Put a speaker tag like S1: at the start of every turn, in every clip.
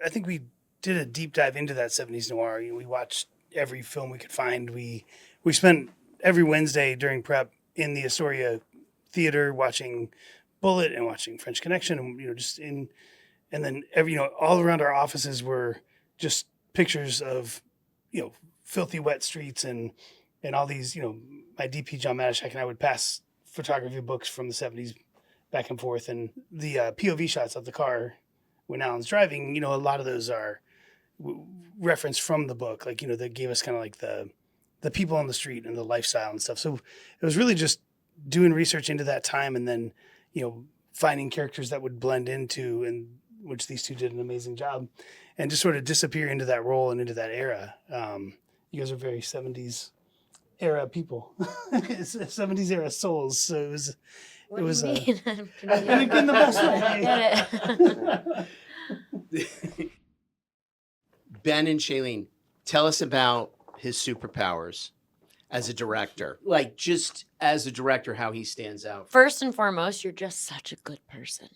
S1: I think we did a deep dive into that 70s noir. We watched every film we could find. We spent every Wednesday during prep in the Astoria theater watching Bullet and watching French Connection, and just in, and then all around our offices were just pictures of filthy wet streets and all these my DP John Matishak and I would pass photography books from the 70s back and forth, and the POV shots of the car when Alan's driving, a lot of those are referenced from the book, like that gave us kind of like the people on the street and the lifestyle and stuff. So it was really just doing research into that time, and then finding characters that would blend into, and which these two did an amazing job, and just sort of disappear into that role and into that era. You guys are very 70s era people. 70s era souls. So it was
S2: What
S1: it was
S2: do you mean?
S1: in the best way.
S3: Ben and Shailene, tell us about his superpowers as a director. Like, just as a director, how he stands out.
S2: First and foremost, you're just such a good person.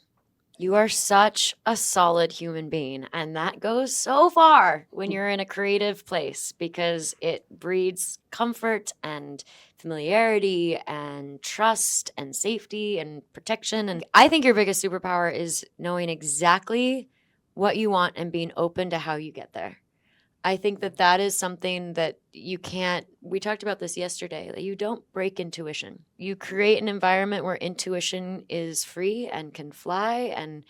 S2: You are such a solid human being, and that goes so far when you're in a creative place, because it breeds comfort and familiarity and trust and safety and protection. And I think your biggest superpower is knowing exactly what you want and being open to how you get there. I think that is something that you can't, we talked about this yesterday, that you don't break intuition. You create an environment where intuition is free and can fly and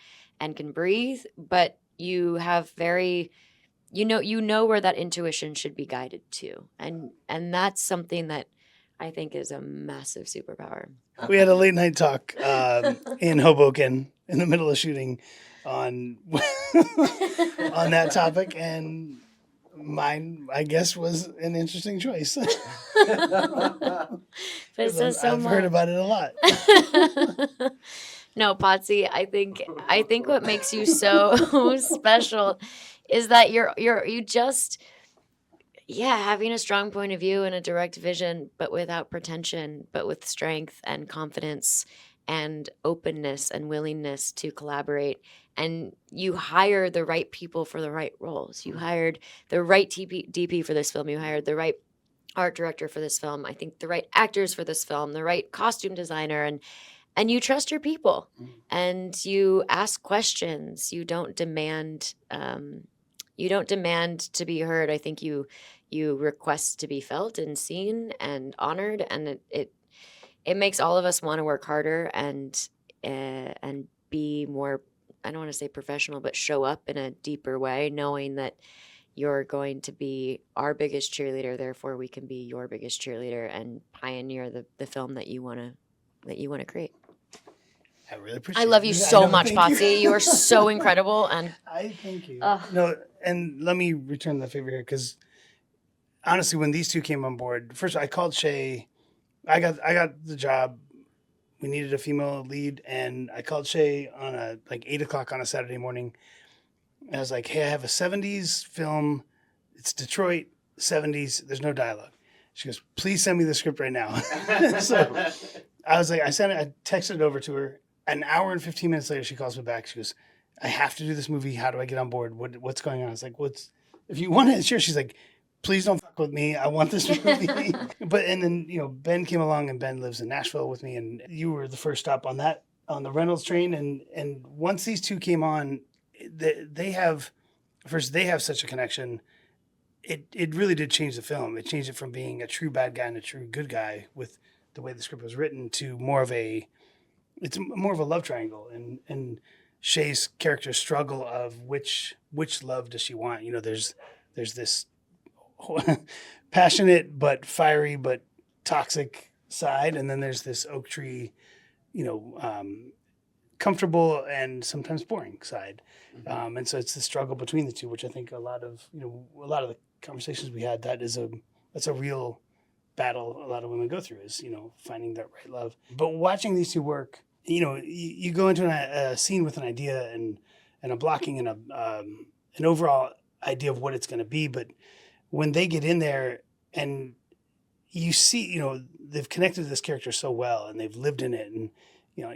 S2: can breathe, but you have you know where that intuition should be guided to. And that's something that I think is a massive superpower.
S1: We had a late night talk in Hoboken in the middle of shooting on on that topic, and mine, I guess, was an interesting choice.
S2: But it says so
S1: I've heard about it a lot.
S2: No, Potsy, I think what makes you so special is that you just having a strong point of view and a direct vision, but without pretension, but with strength and confidence and openness and willingness to collaborate. And you hire the right people for the right roles. You hired the right DP for this film. You hired the right art director for this film. I think the right actors for this film, the right costume designer, and you trust your people, and you ask questions. You don't demand to be heard. I think you request to be felt and seen and honored, and it makes all of us want to work harder and be more, I don't want to say professional, but show up in a deeper way, knowing that you're going to be our biggest cheerleader, therefore we can be your biggest cheerleader and pioneer the film that you want to create.
S1: I really appreciate it.
S2: I love you so much,
S1: Thank
S2: Potsy. You are so incredible. And
S1: I thank you. No, and let me return the favor here, because honestly, when these two came on board, first I called Shay. I got the job. We needed a female lead, and I called Shay on 8:00 on a Saturday morning. And I was like, "Hey, I have a 70s film. It's Detroit 70s. There's no dialogue." She goes, "Please send me the script right now." So I was like, I texted it over to her. An hour and 15 minutes later, she calls me back. She goes, "I have to do this movie. How do I get on board? What's going on?" I was like, if you want to share?" She's like, "Please don't fuck with me. I want this movie." And then, Ben came along, and Ben lives in Nashville with me, and you were the first stop on the Reynolds train. And once these two came on, they have such a connection. It really did change the film. It changed it from being a true bad guy and a true good guy with the way the script was written to more of a love triangle, and Shay's character's struggle of which love does she want. There's this passionate but fiery but toxic side, and then there's this oak tree, comfortable and sometimes boring side. And so it's the struggle between the two, which I think a lot of the conversations we had, that's a real battle a lot of women go through, is finding that right love. But watching these two work, you go into a scene with an idea and a blocking and an overall idea of what it's going to be, but when they get in there and you see, they've connected to this character so well, and they've lived in it, and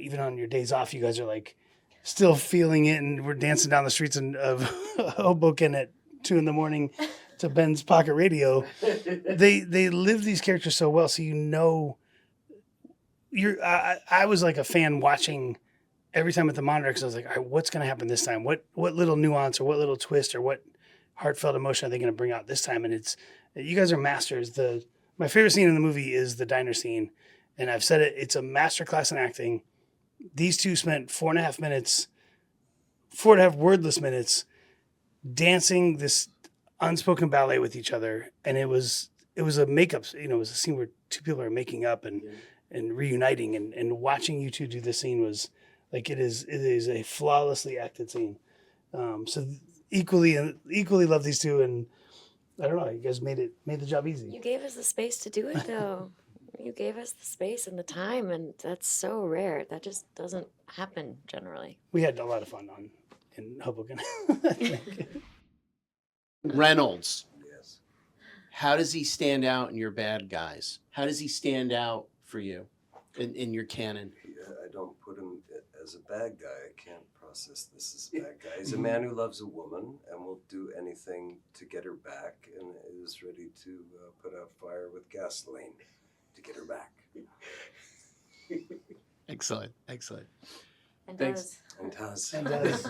S1: even on your days off, you guys are like still feeling it, and we're dancing down the streets of Hoboken at 2 a.m. to Ben's pocket radio. They live these characters so well, so I was like a fan watching every time at the monitor because I was like, all right, what's going to happen this time? What little nuance or what little twist or what heartfelt emotion are they going to bring out this time? And you guys are masters. My favorite scene in the movie is the diner scene, and I've said it. It's a masterclass in acting. These two spent 4.5 wordless minutes dancing this unspoken ballet with each other, and it was a makeup. It was a scene where two people are making up and reuniting, and watching you two do this scene was like it is a flawlessly acted scene. So equally love these two, and I don't know, you guys made the job easy.
S2: You gave us the space to do it, though. You gave us the space and the time, and that's so rare. That just doesn't happen generally.
S1: We had a lot of fun in Hoboken.
S3: Reynolds.
S4: Yes.
S3: How does he stand out in your bad guys? How does he stand out for you in your canon?
S4: I don't put him as a bad guy. I can't process this as a bad guy. He's a man who loves a woman and will do anything to get her back, and is ready to put out fire with gasoline to get her back.
S3: Excellent.
S2: And
S3: Thanks.
S2: does.
S4: And does.